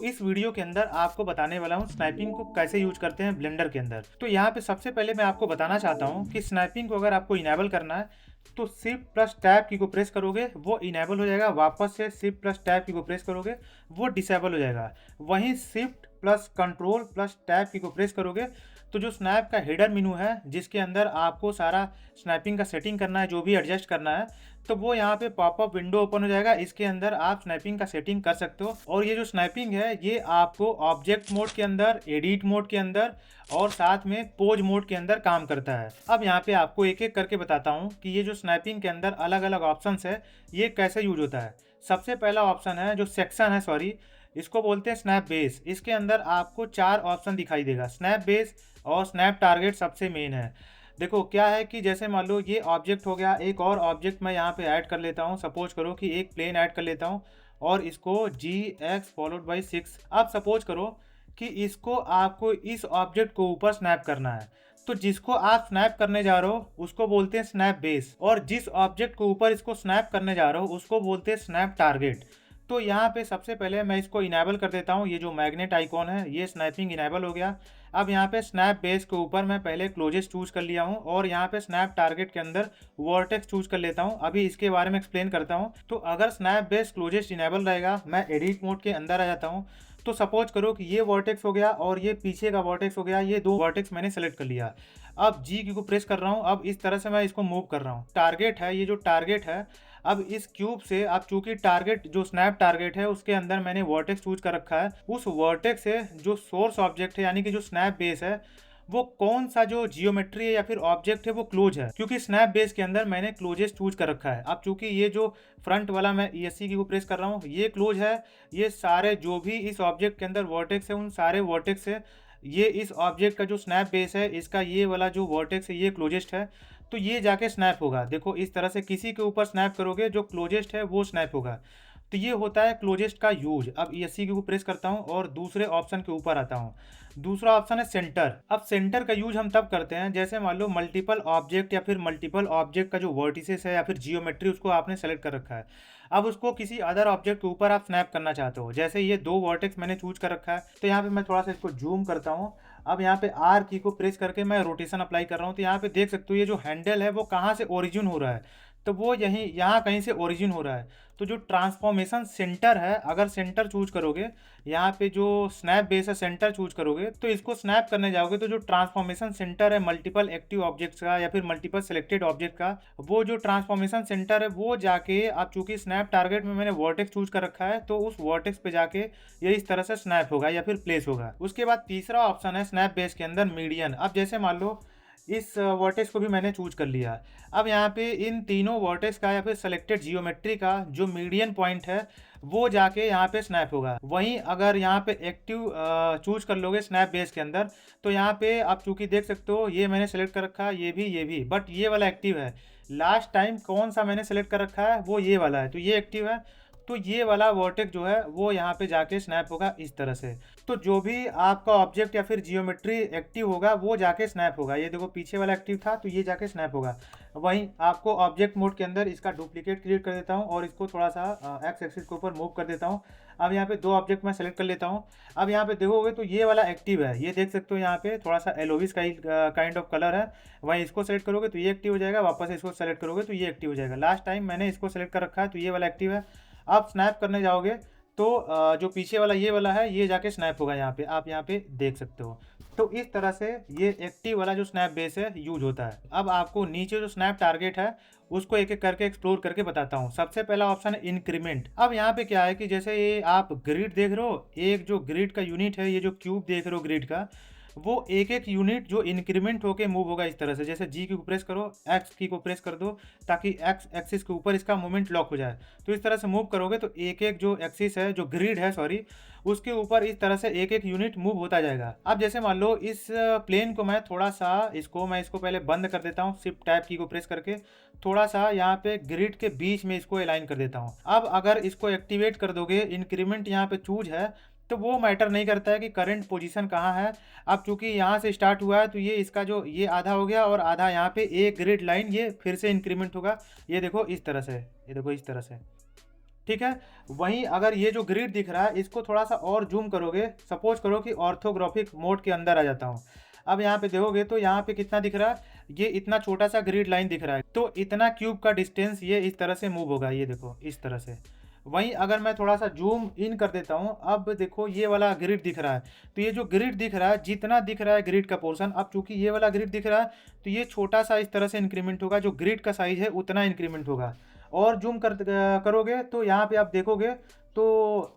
इस वीडियो के अंदर आपको बताने वाला हूँ स्नैपिंग को कैसे यूज करते हैं ब्लेंडर के अंदर। तो यहाँ पे सबसे पहले मैं आपको बताना चाहता हूँ कि स्नैपिंग को अगर आपको इनेबल करना है तो शिफ्ट प्लस टैब की को प्रेस करोगे वो इनेबल हो जाएगा, वापस से शिफ्ट प्लस टैब की को प्रेस करोगे वो डिसेबल हो जाएगा। वहीं shift plus control plus tab की को प्रेस करोगे तो जो स्नैप का हेडर मेनू है जिसके अंदर आपको सारा स्नैपिंग का सेटिंग करना है, जो भी एडजस्ट करना है, तो वो यहाँ पे पॉपअप विंडो ओपन हो जाएगा। इसके अंदर आप स्नैपिंग का सेटिंग कर सकते हो। और ये जो स्नैपिंग है ये आपको ऑब्जेक्ट मोड के अंदर, एडिट मोड के अंदर और साथ में पोज मोड के अंदर काम करता है। अब यहाँ पे आपको एक एक करके बताता हूँ कि ये जो स्नैपिंग के अंदर अलग अलग ऑप्शन है ये कैसे यूज होता है। सबसे पहला ऑप्शन है जो सेक्शन है, सॉरी, इसको बोलते हैं स्नैप बेस। इसके अंदर आपको 4 ऑप्शन दिखाई देगा। स्नैप बेस और स्नैप टारगेट सबसे मेन है। देखो क्या है कि जैसे मान लो ये ऑब्जेक्ट हो गया, एक और ऑब्जेक्ट मैं यहाँ पे ऐड कर लेता हूँ। सपोज करो कि एक प्लेन ऐड कर लेता हूँ और इसको GX/6। अब सपोज करो कि इसको आपको इस ऑब्जेक्ट को ऊपर स्नैप करना है, तो जिसको आप स्नैप करने जा रहे हो उसको बोलते हैं स्नैप बेस, और जिस ऑब्जेक्ट को ऊपर इसको स्नैप करने जा रहे हो उसको बोलते हैं स्नैप टारगेट। तो यहाँ पे सबसे पहले मैं इसको इनेबल कर देता हूँ। ये जो मैग्नेट आइकॉन है ये स्नैपिंग इनेबल हो गया। अब यहाँ पे स्नैप बेस के ऊपर मैं पहले क्लोजेस्ट चूज कर लिया हूँ और यहाँ पे स्नैप टारगेट के अंदर वर्टेक्स चूज कर लेता हूँ। अभी इसके बारे में एक्सप्लेन करता हूँ। तो अगर स्नैप बेस क्लोजेस्ट इनेबल रहेगा, मैं एडिट मोड के अंदर आ जाता हूँ। तो सपोज करो कि ये वर्टेक्स हो गया और ये पीछे का वर्टेक्स हो गया, ये दो वर्टेक्स मैंने सेलेक्ट कर लिया। अब जी की को प्रेस कर रहा हूँ। अब इस तरह से मैं इसको मूव कर रहा हूँ। टारगेट है, ये जो टारगेट है, अब इस क्यूब से अब चूंकि टारगेट जो स्नैप टारगेट है उसके अंदर मैंने वर्टेक्स चूज कर रखा है, उस वर्टेक्स से जो सोर्स ऑब्जेक्ट है यानी कि जो स्नैप बेस है वो कौन सा जो जियोमेट्री है या फिर ऑब्जेक्ट है वो क्लोज है, क्योंकि स्नैप बेस के अंदर मैंने क्लोजेस्ट चूज कर रखा है। अब चूंकि ये जो फ्रंट वाला मैं ESC की को प्रेस कर रहा हूँ ये क्लोज है, ये सारे जो भी इस ऑब्जेक्ट के अंदर वर्टेक्स है उन सारे वर्टेक्स से ये इस ऑब्जेक्ट का जो स्नैप बेस है इसका ये वाला जो वर्टेक्स है ये क्लोजेस्ट है, तो ये जाके स्नैप होगा। देखो इस तरह से किसी के ऊपर स्नैप करोगे जो क्लोजेस्ट है वो स्नैप होगा। तो ये होता है क्लोजेस्ट का यूज। अब ESC के ऊपर प्रेस करता हूँ और दूसरे ऑप्शन के ऊपर आता हूँ। दूसरा ऑप्शन है सेंटर। अब सेंटर का यूज हम तब करते हैं जैसे मान लो मल्टीपल ऑब्जेक्ट या फिर मल्टीपल ऑब्जेक्ट का जो वर्टिसेस है या फिर जियोमेट्री उसको आपने सेलेक्ट कर रखा है। अब उसको किसी अदर ऑब्जेक्ट के ऊपर आप स्नैप करना चाहते हो। जैसे ये दो वर्टेक्स मैंने चूज कर रखा है, तो यहाँ पे मैं थोड़ा सा इसको जूम करता हूँ। अब यहाँ पे R की को प्रेस करके मैं रोटेशन अप्लाई कर रहा हूँ। तो यहाँ पे देख सकते हो ये जो हैंडल है वो कहाँ से ओरिजिन हो रहा है, तो वो यहीं यहाँ कहीं से ओरिजिन हो रहा है। तो जो ट्रांसफॉर्मेशन सेंटर है, अगर सेंटर चूज करोगे, यहाँ पे जो स्नैप बेस है सेंटर चूज करोगे, तो इसको स्नैप करने जाओगे तो जो ट्रांसफॉर्मेशन सेंटर है मल्टीपल एक्टिव ऑब्जेक्ट्स का या फिर मल्टीपल सिलेक्टेड ऑब्जेक्ट का, वो जो ट्रांसफॉर्मेशन सेंटर है वो जाके, अब चूंकि स्नैप टारगेट में मैंने वर्टेक्स चूज कर रखा है तो उस वर्टेक्स पे जाके ये इस तरह से स्नैप होगा या फिर प्लेस होगा। उसके बाद तीसरा ऑप्शन है स्नैप बेस के अंदर मीडियन। अब जैसे मान लो इस वर्टेक्स को भी मैंने चूज कर लिया। अब यहाँ पे इन तीनों वर्टेक्स का या फिर सेलेक्टेड जियोमेट्री का जो मीडियन पॉइंट है वो जाके यहाँ पे स्नैप होगा। वहीं अगर यहाँ पे एक्टिव चूज कर लोगे स्नैप बेस के अंदर, तो यहाँ पे आप चूंकि देख सकते हो ये मैंने सेलेक्ट कर रखा है, ये भी, बट ये वाला एक्टिव है। लास्ट टाइम कौन सा मैंने सेलेक्ट कर रखा है वो ये वाला है, तो ये एक्टिव है। तो ये वाला वर्टेक्स जो है वो यहाँ पे जाके स्नैप होगा इस तरह से। तो जो भी आपका ऑब्जेक्ट या फिर जियोमेट्री एक्टिव होगा वो जाके स्नैप होगा। ये देखो पीछे वाला एक्टिव था तो ये जाके स्नैप होगा। वहीं आपको ऑब्जेक्ट मोड के अंदर इसका डुप्लीकेट क्रिएट कर देता हूँ और इसको थोड़ा सा एक्स एक्सिस के ऊपर मूव कर देता हूँ। अब यहाँ पे दो ऑब्जेक्ट मैं सेलेक्ट कर लेता हूँ। अब यहाँ पे देखोगे तो ये वाला एक्टिव है, ये देख सकते हो यहाँ पे थोड़ा सा एलोविस काइंड ऑफ कलर है। वहीं इसको सेलेक्ट करोगे तो ये एक्टिव हो जाएगा, वापस इसको सेलेक्ट करोगे तो ये एक्टिव हो जाएगा। लास्ट टाइम मैंने इसको सेलेक्ट कर रखा है तो ये वाला एक्टिव है। आप स्नैप करने जाओगे तो जो पीछे वाला ये वाला है ये जाके स्नैप होगा, यहाँ पे आप यहाँ पे देख सकते हो। तो इस तरह से ये एक्टिव वाला जो स्नैप बेस है यूज होता है। अब आपको नीचे जो स्नैप टारगेट है उसको एक एक करके एक्सप्लोर करके बताता हूँ। सबसे पहला ऑप्शन है इंक्रीमेंट। अब यहाँ पे क्या है कि जैसे ये आप ग्रिड देख रहे हो, एक जो ग्रिड का यूनिट है, ये जो क्यूब देख रहे हो ग्रिड का, वो एक एक यूनिट जो इंक्रीमेंट होके मूव होगा इस तरह से। जैसे जी की को प्रेस करो, एक्स की को प्रेस कर दो ताकि एक्स एक्सिस के ऊपर इसका मूवमेंट लॉक हो जाए। तो इस तरह से मूव करोगे तो एक एक जो एक्सिस है, जो ग्रिड है सॉरी, उसके ऊपर इस तरह से एक एक यूनिट मूव होता जाएगा। अब जैसे मान लो इस प्लेन को मैं थोड़ा सा इसको पहले बंद कर देता हूँ शिफ्ट टैब की को प्रेस करके, थोड़ा सा यहाँ पे ग्रिड के बीच में इसको अलाइन कर देता हूँ। अब अगर इसको एक्टिवेट कर दोगे, इंक्रीमेंट यहाँ पे चूज है, तो वो मैटर नहीं करता है कि करंट पोजीशन कहाँ है। अब चूंकि यहाँ से स्टार्ट हुआ है तो ये इसका जो ये आधा हो गया और आधा यहाँ पे एक ग्रिड लाइन ये फिर से इंक्रीमेंट होगा। ये देखो इस तरह से, ये देखो इस तरह से। ठीक है। वहीं अगर ये जो ग्रिड दिख रहा है इसको थोड़ा सा और जूम करोगे, सपोज करो कि ऑर्थोग्राफिक मोड के अंदर आ जाता हूँ। अब यहाँ पे देखोगे तो यहाँ पे कितना दिख रहा है, ये इतना छोटा सा ग्रिड लाइन दिख रहा है, तो इतना क्यूब का डिस्टेंस ये इस तरह से मूव होगा, ये देखो इस तरह से। वहीं अगर मैं थोड़ा सा जूम इन कर देता हूँ, अब देखो ये वाला ग्रिड दिख रहा है, तो ये जो ग्रिड दिख रहा है, जितना दिख रहा है ग्रिड का पोर्शन, अब चूंकि ये वाला ग्रिड दिख रहा है तो ये छोटा सा इस तरह से इंक्रीमेंट होगा, जो ग्रिड का साइज है उतना इंक्रीमेंट होगा। और जूम करोगे तो यहाँ पे आप देखोगे तो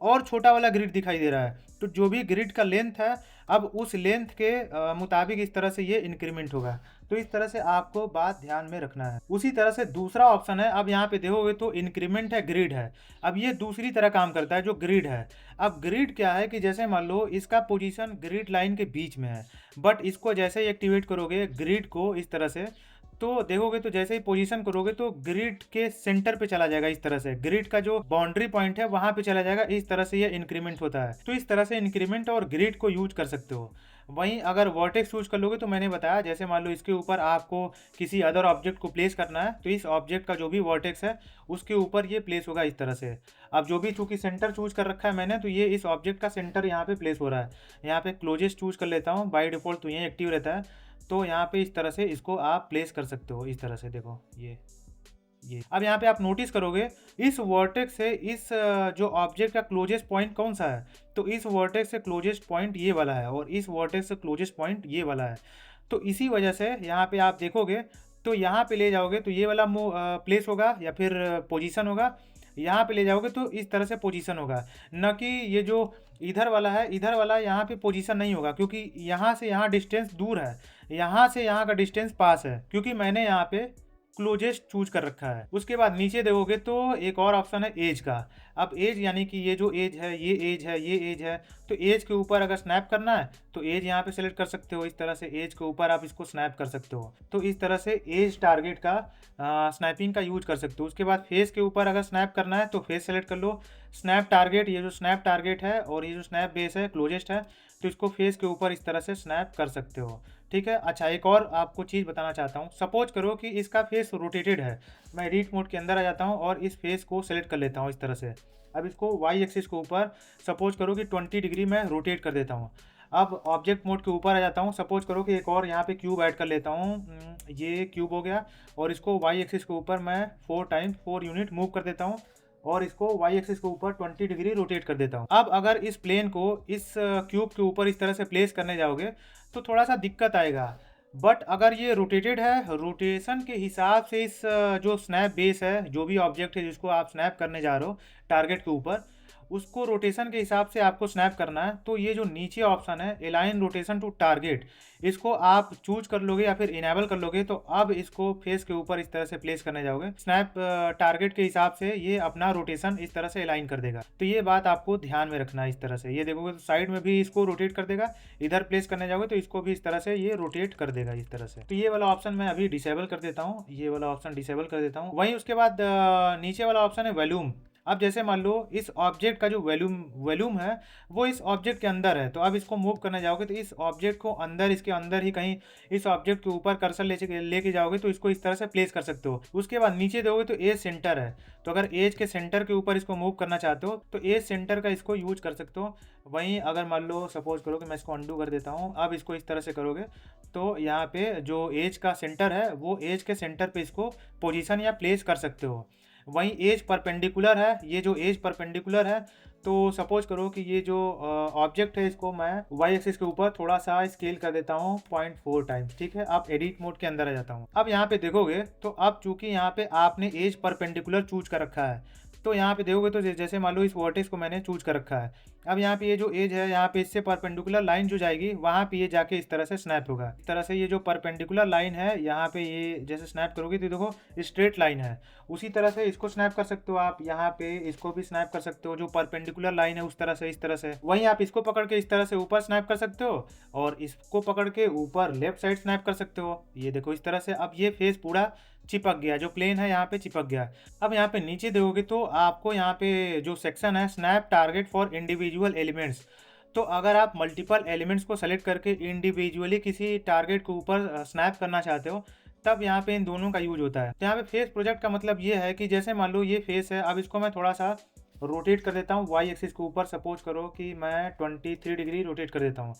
और छोटा वाला ग्रिड दिखाई दे रहा है, तो जो भी ग्रिड का लेंथ है अब उस लेंथ के मुताबिक इस तरह से ये इंक्रीमेंट होगा। तो इस तरह से आपको बात ध्यान में रखना है। उसी तरह से दूसरा ऑप्शन है, अब यहाँ पे देखोगे तो इंक्रीमेंट है, ग्रिड है। अब ये दूसरी तरह काम करता है जो ग्रिड है। अब ग्रिड क्या है कि जैसे मान लो इसका पोजीशन ग्रिड लाइन के बीच में है, बट इसको जैसे ही एक्टिवेट करोगे ग्रिड को इस तरह से, तो देखोगे तो जैसे ही पोजीशन करोगे तो ग्रिड के सेंटर पे चला जाएगा, इस तरह से ग्रिड का जो बाउंड्री पॉइंट है वहां पे चला जाएगा। इस तरह से ये इंक्रीमेंट होता है। तो इस तरह से इंक्रीमेंट और ग्रिड को यूज कर सकते हो। वहीं अगर वर्टेक्स यूज कर लोगे तो मैंने बताया, जैसे मान लो इसके ऊपर आपको किसी अदर ऑब्जेक्ट को प्लेस करना है, तो इस ऑब्जेक्ट का जो भी वर्टेक्स है उसके ऊपर ये प्लेस होगा इस तरह से। अब जो भी चूंकि सेंटर चूज कर रखा है मैंने, तो ये इस ऑब्जेक्ट का सेंटर यहाँ पे प्लेस हो रहा है। यहाँ पे क्लोजेस्ट चूज कर लेता हूँ, बाय डिफॉल्ट तो ये एक्टिव रहता है। तो यहाँ पे इस तरह से इसको आप प्लेस कर सकते हो, इस तरह से देखो ये। अब यहाँ पे आप नोटिस करोगे इस वर्टेक्स से इस जो ऑब्जेक्ट का क्लोजेस्ट पॉइंट कौन सा है, तो इस वर्टेक्स से क्लोजेस्ट पॉइंट ये वाला है और इस वर्टेक्स से क्लोजेस्ट पॉइंट ये वाला है। तो इसी वजह से यहाँ पे आप देखोगे तो यहाँ पे ले जाओगे तो ये वाला प्लेस होगा या फिर पोजीशन होगा, यहाँ पे ले जाओगे तो इस तरह से पोजीशन होगा। न कि ये जो इधर वाला है, इधर वाला यहाँ पे पोजीशन नहीं होगा, क्योंकि यहाँ से यहाँ डिस्टेंस दूर है, यहाँ से यहाँ का डिस्टेंस पास है, क्योंकि मैंने यहाँ पे क्लोजेस्ट चूज कर रखा है। उसके बाद नीचे देखोगे तो एक और ऑप्शन है एज का। अब एज यानी कि ये जो एज है, ये एज है, ये एज है, तो एज के ऊपर अगर स्नैप करना है तो एज यहाँ पे सेलेक्ट कर सकते हो। इस तरह से एज के ऊपर आप इसको स्नैप कर सकते हो। तो इस तरह से एज टारगेट का स्नैपिंग का यूज कर सकते हो। उसके बाद फेस के ऊपर अगर स्नैप करना है तो फेस सेलेक्ट कर लो। स्नैप टारगेट, ये जो स्नैप टारगेट है और ये जो स्नैप बेस है क्लोजेस्ट है, तो इसको फेस के ऊपर इस तरह से स्नैप कर सकते हो। ठीक है। अच्छा, एक और आपको चीज़ बताना चाहता हूँ। सपोज करो कि इसका फेस रोटेटेड है, मैं एडिट मोड के अंदर आ जाता हूँ और इस फेस को सेलेक्ट कर लेता हूँ इस तरह से। अब इसको वाई एक्सिस के ऊपर सपोज करो कि 20 डिग्री में रोटेट कर देता हूँ। अब ऑब्जेक्ट मोड के ऊपर आ जाता हूँ। सपोज करो कि एक और यहाँ पे क्यूब ऐड कर लेता हूँ, ये क्यूब हो गया, और इसको वाई एक्सिस के ऊपर मैं 4 यूनिट मूव कर देता हूँ और इसको वाई एक्सिस के ऊपर 20 डिग्री रोटेट कर देता हूँ। अब अगर इस प्लेन को इस क्यूब के ऊपर इस तरह से प्लेस करने जाओगे तो थोड़ा सा दिक्कत आएगा। बट अगर ये रोटेटेड है, रोटेशन के हिसाब से इस जो स्नैप बेस है, जो भी ऑब्जेक्ट है जिसको आप स्नैप करने जा रहे हो टारगेट के ऊपर, उसको रोटेशन के हिसाब से आपको स्नैप करना है। तो ये जो नीचे ऑप्शन है अलाइन रोटेशन टू टारगेट, इसको आप चूज कर लोगे या फिर इनेबल कर लोगे, तो अब इसको फेस के ऊपर इस तरह से प्लेस करने जाओगे, स्नैप टारगेट के हिसाब से ये अपना रोटेशन इस तरह से अलाइन कर देगा। तो ये बात आपको ध्यान में रखना है। इस तरह से ये देखोगे तो साइड में भी इसको रोटेट कर देगा, इधर प्लेस करने जाओगे तो इसको भी इस तरह से ये रोटेट कर देगा इस तरह से। तो ये वाला ऑप्शन मैं अभी डिसेबल कर देता हूँ, ये वाला ऑप्शन डिसेबल कर देता हूँ। वहीं उसके बाद नीचे वाला ऑप्शन है वॉल्यूम। अब जैसे मान लो इस ऑब्जेक्ट का जो वॉल्यूम है वो इस ऑब्जेक्ट के अंदर है, तो अब इसको मूव करने जाओगे तो इस ऑब्जेक्ट को अंदर, इसके अंदर ही कहीं इस ऑब्जेक्ट के ऊपर कर्सर लेके जाओगे तो इसको इस तरह से प्लेस कर सकते हो। उसके बाद नीचे दोगे तो एज सेंटर है, तो अगर एज के सेंटर के ऊपर इसको मूव करना चाहते हो तो एज सेंटर का इसको यूज कर सकते हो। वहीं अगर मान लो सपोज करो कि मैं इसको अंडू कर देता हूँ, अब इसको इस तरह से करोगे तो यहाँ पे जो एज का सेंटर है वो एज के सेंटर पे इसको पोजीशन या प्लेस कर सकते हो। वहीं एज परपेंडिकुलर है, ये जो एज परपेंडिकुलर है, तो सपोज करो कि ये जो ऑब्जेक्ट है इसको मैं वाई एक्सिस के ऊपर थोड़ा सा स्केल कर देता हूँ 0.4 टाइम्स। ठीक है। अब एडिट मोड के अंदर आ जाता हूँ। अब यहाँ पे देखोगे तो अब चूंकि यहाँ पे आपने एज परपेंडिकुलर चूज कर रखा है, तो यहाँ पे देखोगे तो जैसे मान लो इस वर्टेक्स को मैंने चूज कर रखा है। अब यहाँ पे ये जो एज है, यहाँ पे इससे परपेंडिकुलर लाइन जो जाएगी वहाँ पे ये जाके इस तरह से स्नैप होगा। इस तरह से ये जो परपेंडिकुलर लाइन है यहाँ पे ये जैसे स्नैप करोगे तो देखो स्ट्रेट लाइन है, उसी तरह से इसको स्नैप कर सकते हो आप। यहाँ पे इसको भी स्नैप कर सकते हो, जो परपेंडिकुलर लाइन है उस तरह से, इस तरह से। वहीं आप इसको पकड़ के इस तरह से ऊपर स्नैप कर सकते हो और इसको पकड़ के ऊपर लेफ्ट साइड स्नैप कर सकते हो, ये देखो इस तरह से। अब ये फेस पूरा चिपक गया, जो प्लेन है यहाँ पे चिपक गया। अब यहाँ पे नीचे देखोगे तो आपको यहाँ पे जो सेक्शन है snap target for individual elements, तो अगर आप मल्टीपल एलिमेंट्स को सेलेक्ट करके इंडिविजुअली किसी टारगेट के ऊपर स्नैप करना चाहते हो तब यहाँ पे इन दोनों का यूज होता है। तो यहाँ पे फेस प्रोजेक्ट का मतलब ये है कि जैसे मान लो ये फेस है, अब इसको मैं थोड़ा सा रोटेट कर देता हूँ वाई एक्सिस के ऊपर। सपोज करो कि मैं 23 डिग्री रोटेट कर देता हूँ।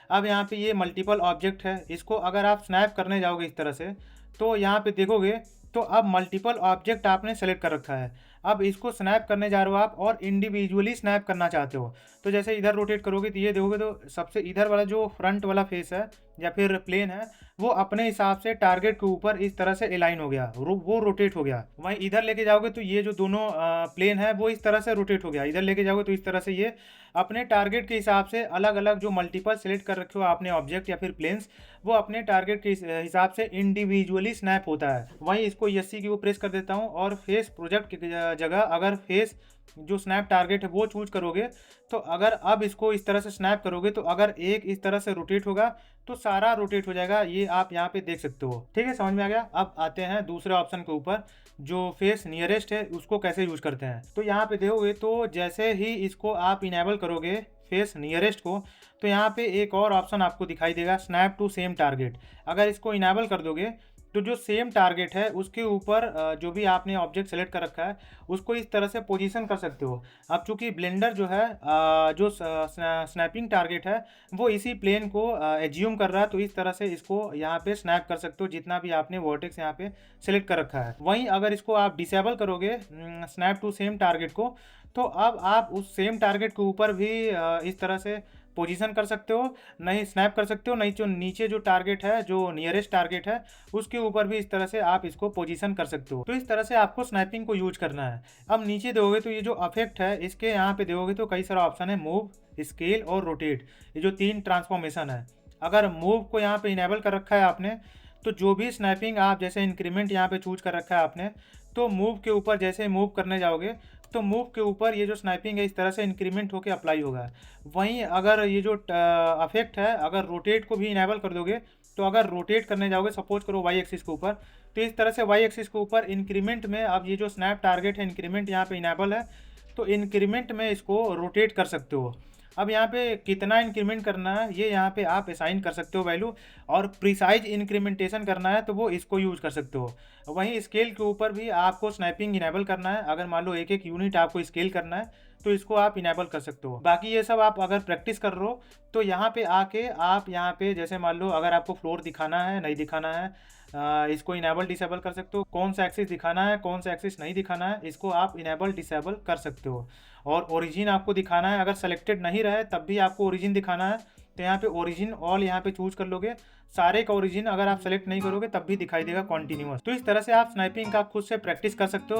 अब यहाँ पे ये मल्टीपल ऑब्जेक्ट है, इसको अगर आप स्नैप करने जाओगे इस तरह से, तो यहाँ पे देखोगे तो अब मल्टीपल ऑब्जेक्ट आपने सेलेक्ट कर रखा है। अब इसको स्नैप करने जा रहे हो आप और इंडिविजुअली स्नैप करना चाहते हो, तो जैसे इधर रोटेट करोगे तो ये देखोगे तो सबसे इधर वाला जो फ्रंट वाला फेस है या फिर प्लेन है, वो अपने हिसाब से टारगेट के ऊपर इस तरह से अलाइन हो गया, वो रोटेट हो गया। वहीं इधर लेके जाओगे तो ये जो दोनों प्लेन है वो इस तरह से रोटेट हो गया। इधर लेके जाओगे तो इस तरह से ये अपने टारगेट के हिसाब से अलग अलग जो मल्टीपल सेलेक्ट कर रखे हो आपने ऑब्जेक्ट या फिर प्लेन्स, वो अपने टारगेट के हिसाब से इंडिविजुअली स्नैप होता है। वहीं इसको यस्सी की वो प्रेस कर देता हूँ और फेस प्रोजेक्ट की जगह अगर फेस जो स्नैप टारगेट है वो चूज करोगे, तो अगर अब इसको इस तरह से स्नैप करोगे तो अगर एक इस तरह से रोटेट होगा तो सारा रोटेट हो जाएगा। ये आप यहाँ पे देख सकते हो। ठीक है, समझ में आ गया। अब आते हैं दूसरे ऑप्शन के ऊपर, जो फेस नियरेस्ट है उसको कैसे यूज करते हैं। तो यहाँ पे देखोगे तो जैसे ही इसको आप इनेबल करोगे फेस नियरेस्ट को, तो यहाँ पे एक और ऑप्शन आपको दिखाई देगा, स्नैप टू सेम टारगेट। अगर इसको इनेबल कर दोगे तो जो सेम टारगेट है उसके ऊपर जो भी आपने ऑब्जेक्ट सेलेक्ट कर रखा है उसको इस तरह से पोजीशन कर सकते हो। अब चूंकि ब्लेंडर जो है जो स्नैपिंग टारगेट है वो इसी प्लेन को एज्यूम कर रहा है, तो इस तरह से इसको यहाँ पे स्नैप कर सकते हो जितना भी आपने वर्टेक्स यहाँ पे सेलेक्ट कर रखा है। वहीं अगर इसको आप डिसेबल करोगे स्नैप टू सेम टारगेट को, तो अब आप उस सेम टारगेट के ऊपर भी इस तरह से पोजीशन कर सकते हो, नहीं स्नैप कर सकते हो, नहीं जो नीचे जो टारगेट है जो नियरेस्ट टारगेट है उसके ऊपर भी इस तरह से आप इसको पोजीशन कर सकते हो। तो इस तरह से आपको स्नैपिंग को यूज करना है। अब नीचे देखोगे तो ये जो अफेक्ट है इसके यहाँ पे देखोगे तो कई सारा ऑप्शन है, मूव, स्केल और रोटेट, ये जो 3 ट्रांसफॉर्मेशन है। अगर मूव को यहाँ पे इनेबल कर रखा है आपने, तो जो भी स्नैपिंग आप जैसे इंक्रीमेंट यहाँ पे चूज कर रखा है आपने, तो मूव के ऊपर जैसे मूव करने जाओगे तो मूव के ऊपर ये जो स्नैपिंग है इस तरह से इंक्रीमेंट होकर अप्लाई होगा। वहीं अगर ये जो अफेक्ट है अगर रोटेट को भी इनेबल कर दोगे, तो अगर रोटेट करने जाओगे सपोज करो वाई एक्सिस के ऊपर, तो इस तरह से वाई एक्सिस के ऊपर इंक्रीमेंट में अब ये जो स्नैप टारगेट है इंक्रीमेंट यहाँ पे इनेबल है, तो इंक्रीमेंट में इसको रोटेट कर सकते हो। अब यहाँ पे कितना इंक्रीमेंट करना है ये यहाँ पे आप असाइन कर सकते हो वैल्यू, और प्रिसाइज इंक्रीमेंटेशन करना है तो वो इसको यूज कर सकते हो। वहीं स्केल के ऊपर भी आपको स्नैपिंग इनेबल करना है, अगर मान लो एक एक यूनिट आपको स्केल करना है तो इसको आप इनेबल कर सकते हो। बाकी ये सब आप अगर प्रैक्टिस कर रहे हो तो यहाँ पे आके आप यहाँ पे जैसे मान लो अगर आपको फ्लोर दिखाना है नहीं दिखाना है, इसको इनेबल डिसेबल कर सकते हो। कौन सा एक्सिस दिखाना है कौन सा एक्सिस नहीं दिखाना है इसको आप इनेबल डिसेबल कर सकते हो। और ओरिजिन आपको दिखाना है, अगर सेलेक्टेड नहीं रहे तब भी आपको ओरिजिन दिखाना है, तो यहाँ पे ओरिजिन ऑल यहाँ पे चूज कर लोगे। सारे का ओरिजिन अगर आप सेलेक्ट नहीं करोगे तब भी दिखाई देगा कॉन्टिन्यूअस। तो इस तरह से आप स्नाइपिंग का खुद से प्रैक्टिस कर सकते हो।